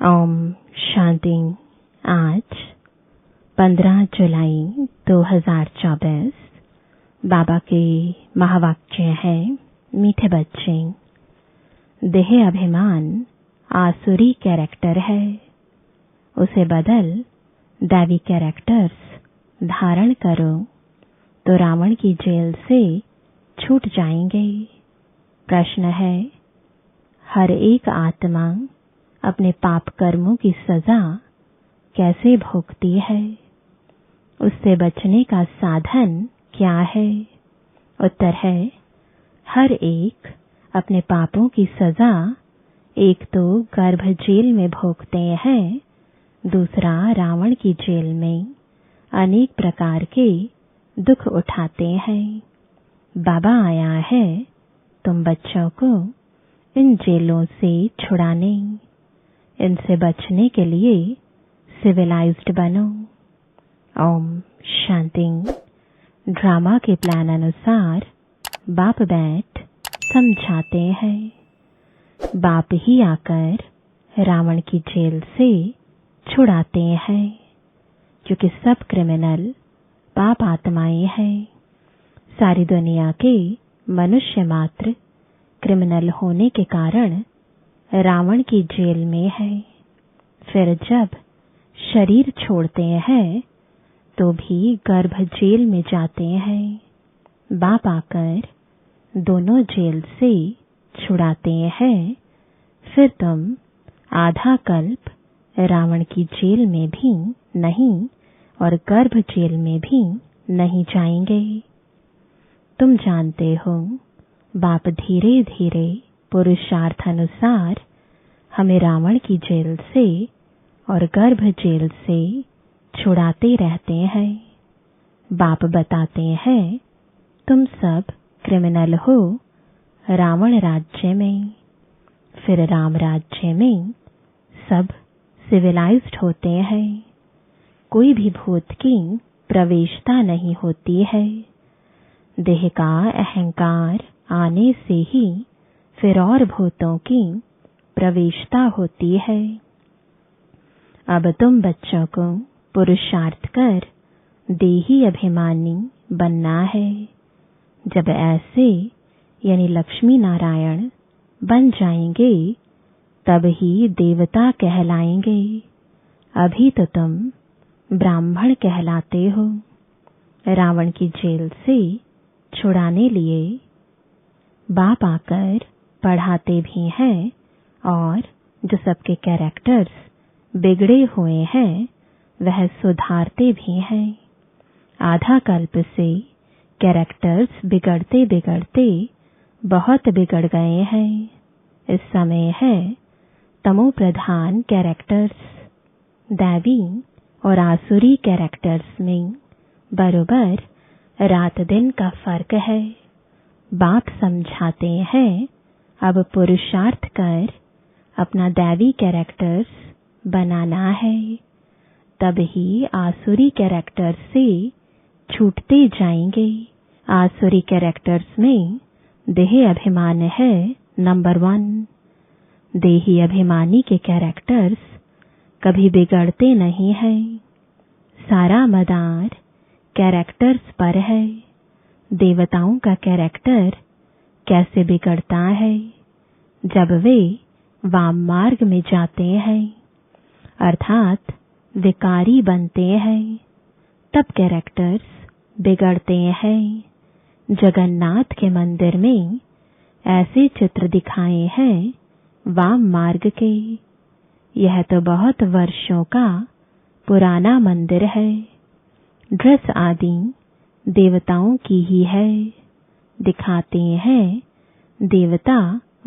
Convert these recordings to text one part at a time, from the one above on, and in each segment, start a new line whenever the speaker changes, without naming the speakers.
ओम शांति। आज 15 जुलाई 2024 बाबा के महावाक्य है। मीठे बच्चे, देह अभिमान आसुरी कैरेक्टर है, उसे बदल दैवी कैरेक्टर्स धारण करो तो रावण की जेल से छूट जाएंगे। प्रश्न है, हर एक आत्मा अपने पाप कर्मों की सजा कैसे भोगती है? उससे बचने का साधन क्या है? उत्तर है, हर एक अपने पापों की सजा एक तो गर्भ जेल में भोगते हैं, दूसरा रावण की जेल में अनेक प्रकार के दुख उठाते हैं। बाबा आया है तुम बच्चों को इन जेलों से छुड़ाने। इनसे बचने के लिए सिविलाइज्ड बनो। ओम शांति। ड्रामा के प्लान अनुसार बाप बैठ समझाते हैं। बाप ही आकर रावण की जेल से छुड़ाते हैं, क्योंकि सब क्रिमिनल पाप आत्माएं हैं। सारी दुनिया के मनुष्य मात्र क्रिमिनल होने के कारण रावण की जेल में है। फिर जब शरीर छोड़ते हैं तो भी गर्भ जेल में जाते हैं। बाप आकर दोनों जेल से छुड़ाते हैं। फिर तुम आधा कल्प रावण की जेल में भी नहीं और गर्भ जेल में भी नहीं जाएंगे। तुम जानते हो, बाप धीरे धीरे पुरुषार्थ अनुसार हमें रावण की जेल से और गर्भ जेल से छुड़ाते रहते हैं। बाप बताते हैं, तुम सब क्रिमिनल हो रावण राज्य में, फिर राम राज्य में सब सिविलाइज्ड होते हैं। कोई भी भूत की प्रवेशता नहीं होती है। देह का अहंकार आने से ही फिर और भूतों की प्रवेशता होती है। अब तुम बच्चों को पुरुषार्थ कर देही अभिमानी बनना है। जब ऐसे यानी लक्ष्मी नारायण बन जाएंगे तब ही देवता कहलाएंगे। अभी तो तुम ब्राह्मण कहलाते हो। रावण की जेल से छुड़ाने लिए बाप आकर पढ़ाते भी हैं और जो सबके कैरेक्टर्स बिगड़े हुए हैं वह सुधारते भी हैं। आधा कल्प से कैरेक्टर्स बिगड़ते बिगड़ते बहुत बिगड़ गए हैं। इस समय है तमो प्रधान कैरेक्टर्स। दैवी और आसुरी कैरेक्टर्स में बरोबर रात दिन का फर्क है। बाप समझाते हैं, अब पुरुषार्थ कर अपना दैवी कैरेक्टर्स बनाना है, तब ही आसुरी कैरेक्टर्स से छूटते जाएंगे। आसुरी कैरेक्टर्स में देह अभिमान है नंबर 1। देही अभिमानी के कैरेक्टर्स कभी बिगड़ते नहीं हैं। सारा मदार कैरेक्टर्स पर है। देवताओं का कैरेक्टर कैसे बिगड़ता है? जब वे वाम मार्ग में जाते हैं, अर्थात विकारी बनते हैं, तब कैरेक्टर्स बिगड़ते हैं। जगन्नाथ के मंदिर में ऐसे चित्र दिखाए हैं वाम मार्ग के। यह तो बहुत वर्षों का पुराना मंदिर है। ड्रेस आदि देवताओं की ही है। दिखाते हैं देवता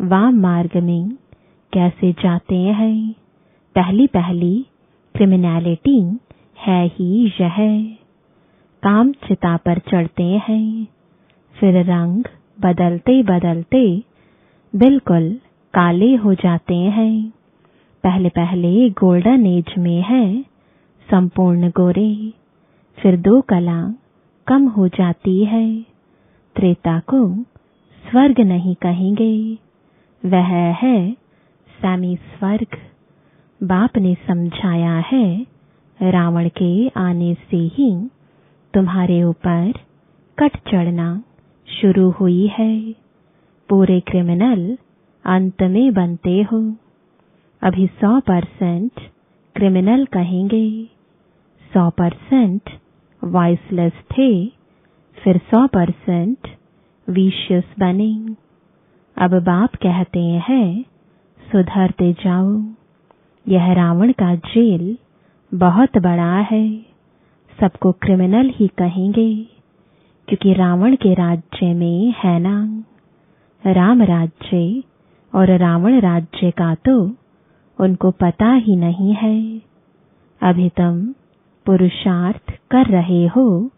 वाम मार्ग में कैसे जाते हैं। पहली पहली क्रिमिनैलिटी है ही यह। काम चिता पर चढ़ते हैं, फिर रंग बदलते बदलते बिल्कुल काले हो जाते हैं। पहले पहले गोल्डन एज में है संपूर्ण गोरे, फिर 2 कला कम हो जाती है। त्रेता को स्वर्ग नहीं कहेंगे, वह है सैमी स्वर्ग। बाप ने समझाया है, रावण के आने से ही तुम्हारे ऊपर कट चढ़ना शुरू हुई है। पूरे क्रिमिनल अंत में बनते हो। अभी 100% क्रिमिनल कहेंगे, 100% वॉइसलेस थे, फिर 100% विशियस बने। अब बाप कहते हैं, सुधरते जाओ। यह रावण का जेल बहुत बड़ा है। सबको क्रिमिनल ही कहेंगे, क्योंकि रावण के राज्य में है ना, राम राज्य और रावण राज्य का तो उनको पता ही नहीं है। अभी तुम पुरुषार्थ कर रहे हो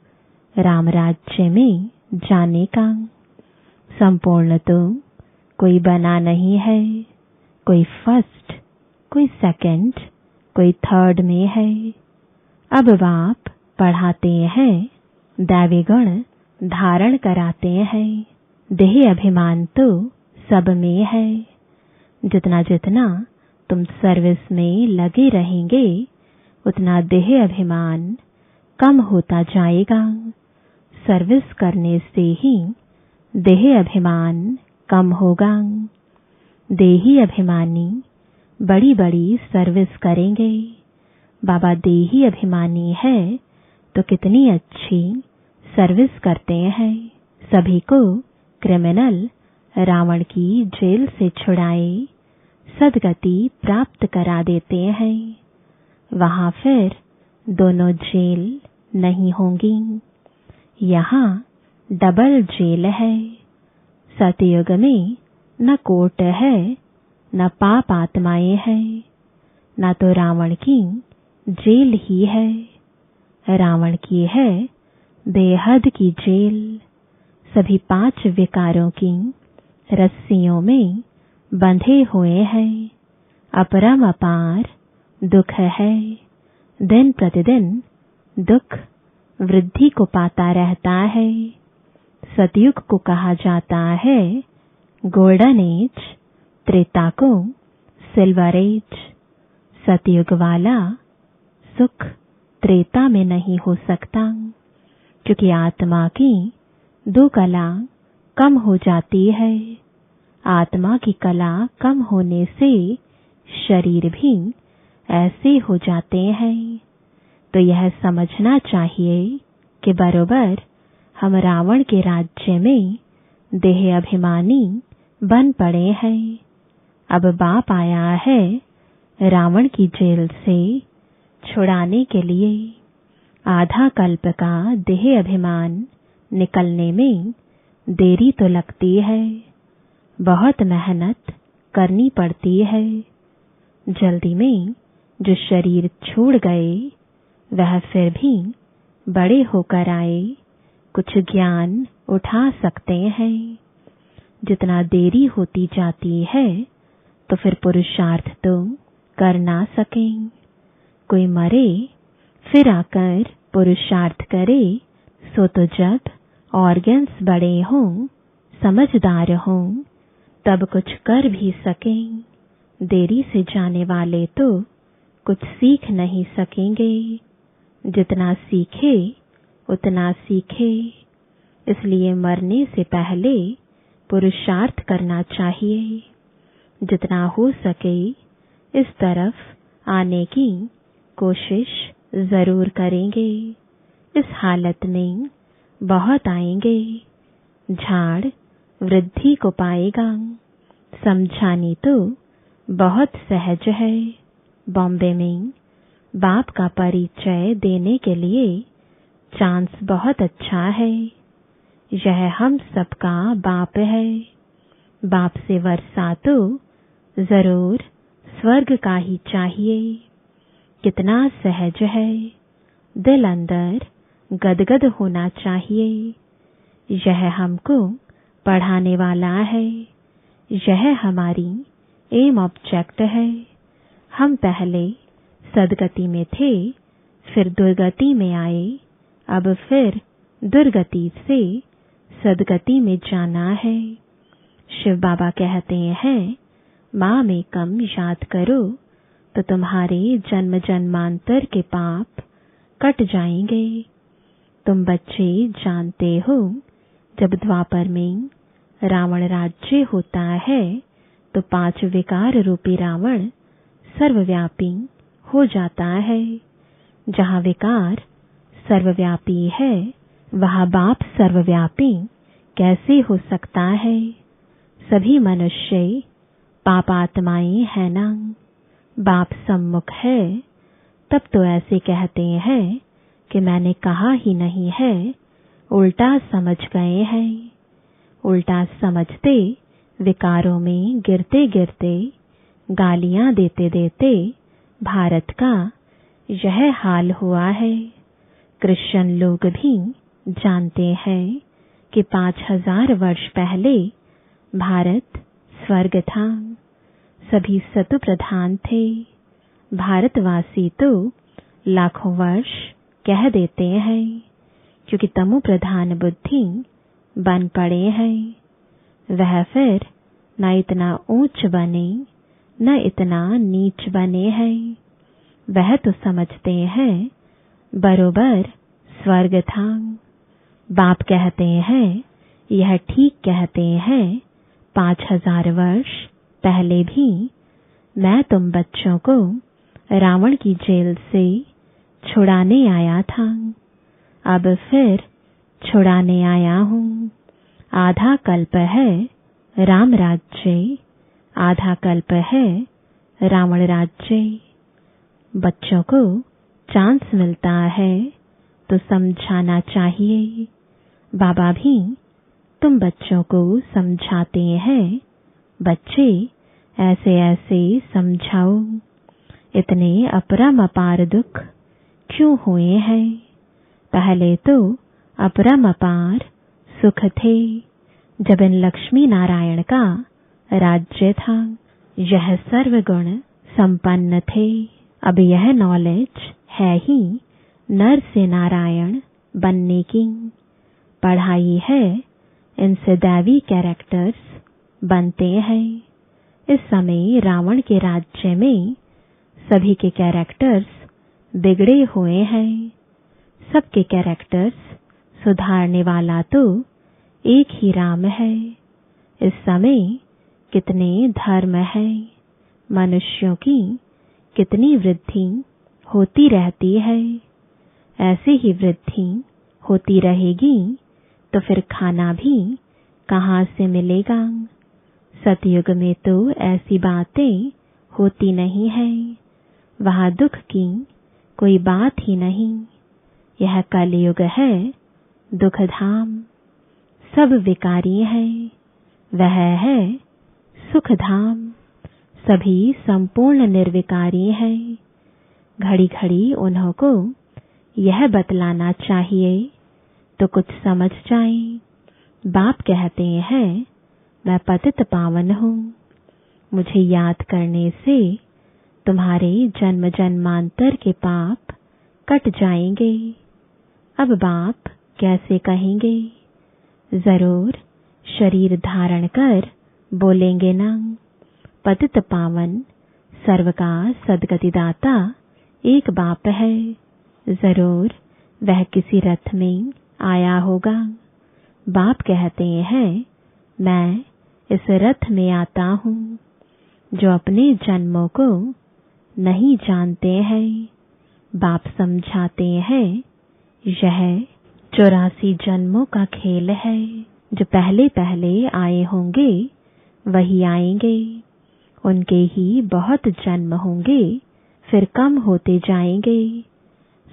राम राज्य में जाने का। संपूर्ण तो कोई बना नहीं है। कोई फर्स्ट, कोई सेकंड, कोई थर्ड में है। अब बाप पढ़ाते हैं, दैवी गुण धारण कराते हैं। देह अभिमान तो सब में है। जितना जितना तुम सर्विस में लगे रहेंगे, उतना देह अभिमान कम होता जाएगा। सर्विस करने से ही देह अभिमान कम होगा। देही अभिमानी बड़ी बड़ी सर्विस करेंगे। बाबा देही अभिमानी है तो कितनी अच्छी सर्विस करते हैं। सभी को क्रिमिनल रावण की जेल से छुड़ाए सदगति प्राप्त करा देते हैं। वहां फिर दोनों जेल नहीं होंगी। यहाँ डबल जेल है। सतयुग में न कोर्ट है, न पाप आत्माएं हैं, न तो रावण की जेल ही है। रावण की है बेहद की जेल। सभी 5 विकारों की रस्सियों में बंधे हुए हैं। अपरम अपार दुख है। दिन प्रतिदिन दुख वृद्धि को पाता रहता है। सतयुग को कहा जाता है गोल्डन एज, त्रेता को सिल्वर एज। सतयुग वाला सुख त्रेता में नहीं हो सकता, क्योंकि आत्मा की 2 कला कम हो जाती है। आत्मा की कला कम होने से शरीर भी ऐसे हो जाते हैं। तो यह समझना चाहिए कि बरोबर हम रावण के राज्य में देह अभिमानी बन पड़े हैं। अब बाप आया है रावण की जेल से छुड़ाने के लिए। आधा कल्प का देह अभिमान निकलने में देरी तो लगती है, बहुत मेहनत करनी पड़ती है। जल्दी में जो शरीर छोड़ गए वह फिर भी बड़े होकर आए, कुछ ज्ञान उठा सकते हैं। जितना देरी होती जाती है तो फिर पुरुषार्थ तो कर ना सकें। कोई मरे फिर आकर पुरुषार्थ करे, सो तो जब ऑर्गन्स बड़े हों, समझदार हों, तब कुछ कर भी सकें। देरी से जाने वाले तो कुछ सीख नहीं सकेंगे। जितना सीखे उतना सीखे। इसलिए मरने से पहले पुरुषार्थ करना चाहिए। जितना हो सके इस तरफ आने की कोशिश जरूर करेंगे। इस हालत में बहुत आएंगे। झाड़ वृद्धि को पाएगा। समझानी तो बहुत सहज है। बॉम्बे में बाप का परिचय देने के लिए चांस बहुत अच्छा है। यह हम सबका बाप है। बाप से वर्षा तो जरूर स्वर्ग का ही चाहिए। कितना सहज है। दिल अंदर गदगद होना चाहिए। यह हमको पढ़ाने वाला है। यह हमारी एम ऑब्जेक्ट है। हम पहले सदगति में थे, फिर दुर्गति में आए, अब फिर दुर्गति से सदगति में जाना है। शिव बाबा कहते हैं, माम एकम याद करो, तो तुम्हारे जन्म जन्मांतर के पाप कट जाएंगे। तुम बच्चे जानते हो, जब द्वापर में रावण राज्य होता है तो 5 विकार रूपी रावण सर्वव्यापी हो जाता है। जहाँ विकार सर्वव्यापी है, वहाँ बाप सर्वव्यापी कैसे हो सकता है? सभी मनुष्य पापात्माएं हैं ना। बाप सम्मुख है, तब तो ऐसे कहते हैं कि मैंने कहा ही नहीं है, उल्टा समझ गए हैं। उल्टा समझते, विकारों में गिरते गिरते, गालियां देते देते भारत का यह हाल हुआ है। क्रिश्चियन लोग भी जानते हैं कि 5000 वर्ष पहले भारत स्वर्ग था। सभी सतु प्रधान थे। भारतवासी तो लाखों वर्ष कह देते हैं, क्योंकि तमो प्रधान बुद्धि बन पड़े हैं। वह फिर न इतना ऊंच बने न इतना नीच बने हैं। वह तो समझते हैं बरोबर स्वर्ग था। बाप कहते हैं, यह ठीक कहते हैं, 5000 वर्ष पहले भी मैं तुम बच्चों को रावण की जेल से छुड़ाने आया था। अब फिर छुड़ाने आया हूँ। आधा कल्प है राम राज्य, आधा कल्प है रावण राज्य। बच्चों को चांस मिलता है तो समझाना चाहिए। बाबा भी तुम बच्चों को समझाते हैं, बच्चे ऐसे ऐसे समझाओ। इतने अपरम अपार दुख क्यों हुए हैं? पहले तो अपरम अपार सुख थे, जब इन लक्ष्मी नारायण का राज्य था। यह सर्वगुण संपन्न थे। अब यह नॉलेज है ही नर से नारायण बनने की। पढ़ाई है, इनसे दैवी कैरेक्टर्स बनते हैं। इस समय रावण के राज्य में सभी के कैरेक्टर्स बिगड़े हुए हैं। सबके कैरेक्टर्स सुधारने वाला तो एक ही राम है। इस समय कितने धर्म है, मनुष्यों की कितनी वृद्धि होती रहती है। ऐसे ही वृद्धि होती रहेगी तो फिर खाना भी कहाँ से मिलेगा? सतयुग में तो ऐसी बातें होती नहीं है। वहाँ दुख की कोई बात ही नहीं। यह कलयुग है दुख धाम। सब विकारी है, वह है सुख धाम। सभी संपूर्ण निर्विकारी है। घड़ी घड़ी उन्हों को यह बतलाना चाहिए तो कुछ समझ जाए। बाप कहते हैं, मैं पतित पावन हूँ। मुझे याद करने से तुम्हारे जन्म जन्मांतर के पाप कट जाएंगे। अब बाप कैसे कहेंगे? जरूर शरीर धारण कर बोलेंगे ना। पतित पावन सर्व का सद्गतिदाता एक बाप है। जरूर वह किसी रथ में आया होगा। बाप कहते हैं, मैं इस रथ में आता हूँ। जो अपने जन्मों को नहीं जानते हैं, बाप समझाते हैं, यह 84 जन्मों का खेल है। जो पहले पहले आए होंगे वही आएंगे। उनके ही बहुत जन्म होंगे, फिर कम होते जाएंगे।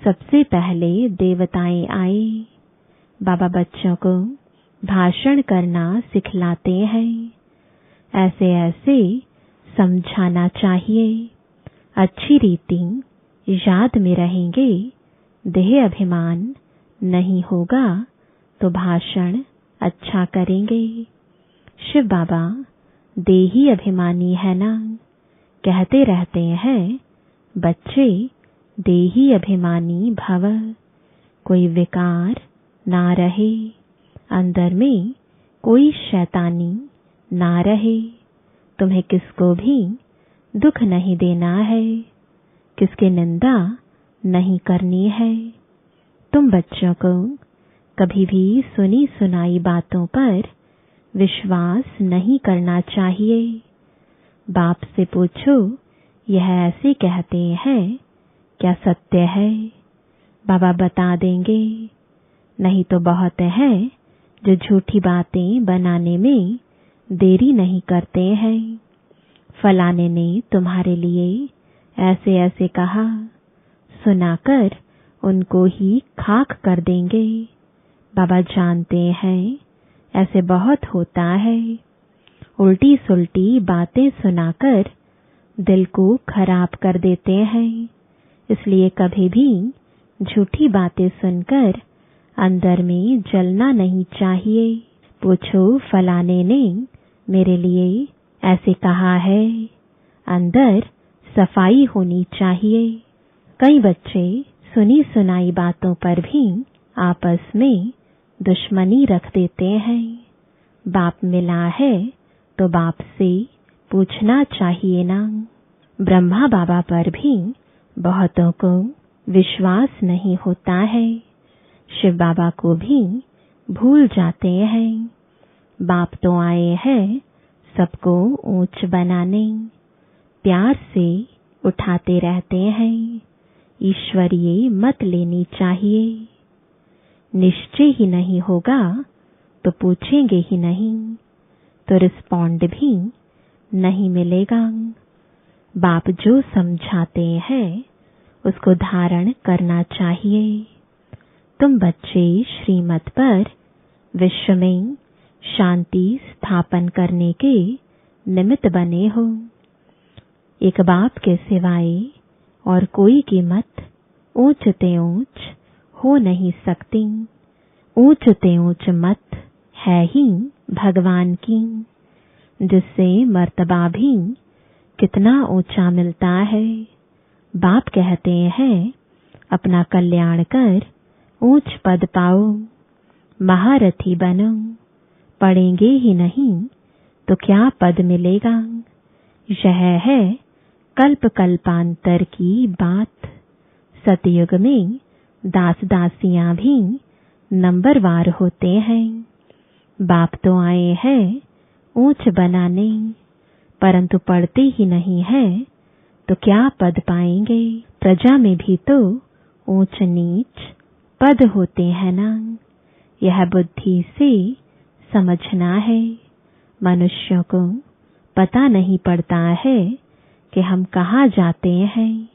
सबसे पहले देवताएं आए। बाबा बच्चों को भाषण करना सिखलाते हैं। ऐसे ऐसे समझाना चाहिए। अच्छी रीति याद में रहेंगे। देह अभिमान नहीं होगा तो भाषण अच्छा करेंगे। शिव बाबा देही अभिमानी है ना। कहते रहते हैं, बच्चे देही अभिमानी भव। कोई विकार ना रहे, अंदर में कोई शैतानी ना रहे। तुम्हें किसको भी दुख नहीं देना है, किसकी निंदा नहीं करनी है। तुम बच्चों को कभी भी सुनी सुनाई बातों पर विश्वास नहीं करना चाहिए। बाप से पूछो, यह ऐसे कहते हैं, क्या सत्य है? बाबा बता देंगे। नहीं तो बहुत है जो झूठी बातें बनाने में देरी नहीं करते हैं। फलाने ने तुम्हारे लिए ऐसे ऐसे कहा, सुनाकर उनको ही खाक कर देंगे। बाबा जानते हैं ऐसे बहुत होता है। उल्टी सुल्टी बातें सुनाकर दिल को खराब कर देते हैं। इसलिए कभी भी झूठी बातें सुनकर अंदर में जलना नहीं चाहिए। पूछो, फलाने ने मेरे लिए ऐसे कहा है। अंदर सफाई होनी चाहिए। कई बच्चे सुनी सुनाई बातों पर भी आपस में दुश्मनी रख देते हैं। बाप मिला है तो बाप से पूछना चाहिए ना। ब्रह्मा बाबा पर भी बहुतों को विश्वास नहीं होता है। शिव बाबा को भी भूल जाते हैं। बाप तो आए हैं सबको ऊंच बनाने, प्यार से उठाते रहते हैं। ईश्वरीय मत लेनी चाहिए। निश्चय ही नहीं होगा तो पूछेंगे ही नहीं, तो रिस्पॉन्ड भी नहीं मिलेगा। बाप जो समझाते हैं उसको धारण करना चाहिए। तुम बच्चे श्रीमत पर विश्व में शांति स्थापन करने के निमित्त बने हो। एक बाप के सिवाय और कोई की मत ऊंच ते ऊंच हो नहीं सकती। ऊंच ते ऊंच मत है ही भगवान की, जिससे मर्तबा भी कितना ऊंचा मिलता है। बाप कहते हैं, अपना कल्याण कर ऊंच पद पाओ, महारथी बनो। पढ़ेंगे ही नहीं तो क्या पद मिलेगा? यह है कल्प कल्पांतर की बात। सतयुग में दास दासियां भी नंबरवार होते हैं। बाप तो आए हैं ऊंच बनाने, परंतु पढ़ते ही नहीं है तो क्या पद पाएंगे? प्रजा में भी तो ऊंच नीच पद होते हैं ना। यह बुद्धि से समझना है। मनुष्यों को पता नहीं पड़ता है कि हम कहाँ जाते हैं,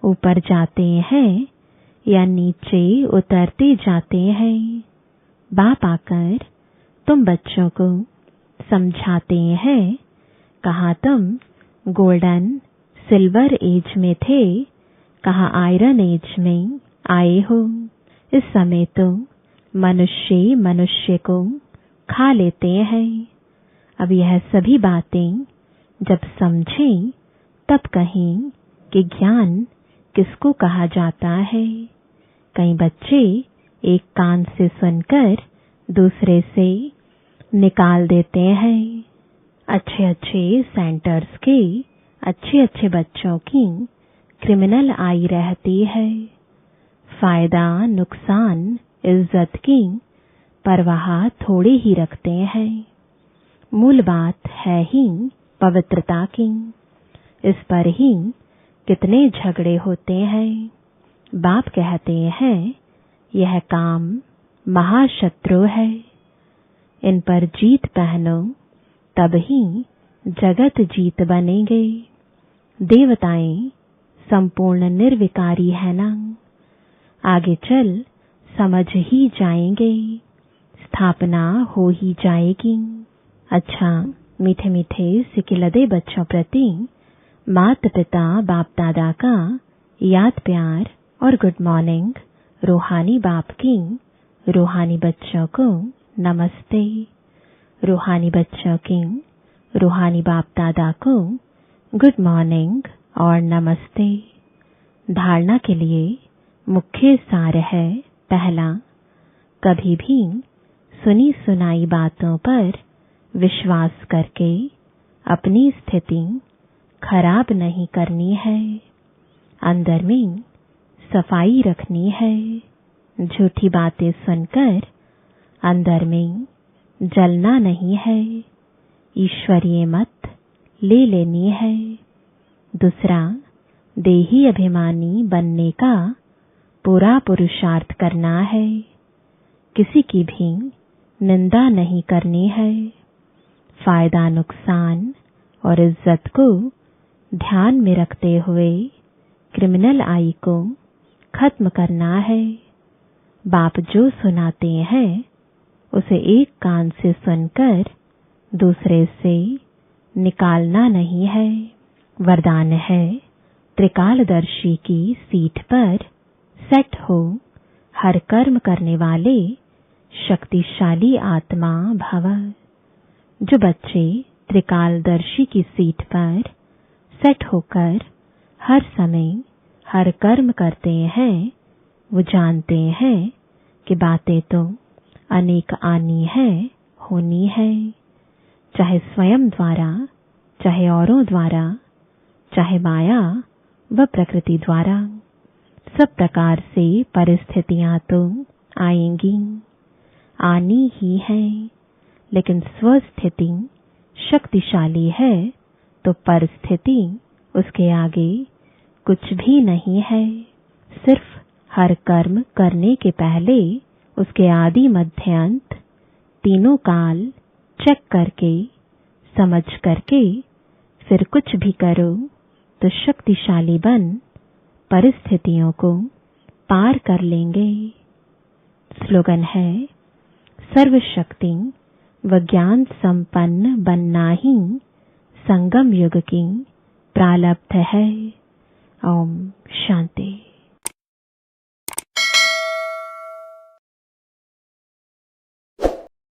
ऊपर जाते हैं या नीचे उतरते जाते हैं। बाप आकर तुम बच्चों को समझाते हैं, कहाँ तुम गोल्डन सिल्वर एज में थे, कहाँ आयरन एज में आए हो। इस समय तो मनुष्य मनुष्य को खा लेते हैं। अब यह सभी बातें जब समझें तब कहें कि ज्ञान किसको कहा जाता है। कई बच्चे एक कान से सुनकर दूसरे से निकाल देते हैं। अच्छे अच्छे सेंटर्स के अच्छे अच्छे बच्चों की क्रिमिनल आई रहती है। फायदा नुकसान इज्जत की परवाह थोड़ी ही रखते हैं। मूल बात है ही पवित्रता की। इस पर ही कितने झगड़े होते हैं। बाप कहते हैं, यह काम महाशत्रु है, इन पर जीत पहनो तब ही जगत जीत बनेंगे। देवताएं संपूर्ण निर्विकारी है ना। आगे चल समझ ही जाएंगे, स्थापना हो ही जाएगी। अच्छा, मीठे मीठे सिकिलदे बच्चों प्रति माता पिता बाप दादा का याद प्यार और गुड मॉर्निंग। रूहानी बाप की रूहानी बच्चों को नमस्ते। रूहानी बच्चों की रूहानी बाप दादा को गुड मॉर्निंग और नमस्ते। धारणा के लिए मुख्य सार है, पहला, कभी भी सुनी सुनाई बातों पर विश्वास करके अपनी स्थिति खराब नहीं करनी है। अंदर में सफाई रखनी है। झूठी बातें सुनकर अंदर में जलना नहीं है। ईश्वरीय मत ले लेनी है। दूसरा, देही अभिमानी बनने का पूरा पुरुषार्थ करना है। किसी की भी निंदा नहीं करनी है। फायदा, नुकसान और इज्जत को ध्यान में रखते हुए क्रिमिनल आई को खत्म करना है। बाप जो सुनाते हैं उसे एक कान से सुनकर दूसरे से निकालना नहीं है। वरदान है, त्रिकालदर्शी की सीट पर सेट हो हर कर्म करने वाले शक्तिशाली आत्मा भव। जो बच्चे त्रिकालदर्शी की सीट पर सेट होकर हर समय हर कर्म करते हैं, वो जानते हैं कि बातें तो अनेक आनी है, होनी है। चाहे स्वयं द्वारा, चाहे औरों द्वारा, चाहे माया व प्रकृति द्वारा, सब प्रकार से परिस्थितियां तो आएंगी, आनी ही है। लेकिन स्वस्थिति शक्तिशाली है तो परिस्थिति उसके आगे कुछ भी नहीं है। सिर्फ हर कर्म करने के पहले उसके आदि मध्य अंत तीनों काल चेक करके, समझ करके फिर कुछ भी करो तो शक्तिशाली बन परिस्थितियों को पार कर लेंगे। स्लोगन है, सर्वशक्ति व ज्ञान संपन्न बनना ही संगम युग की प्रारब्ध है। ओम शांति।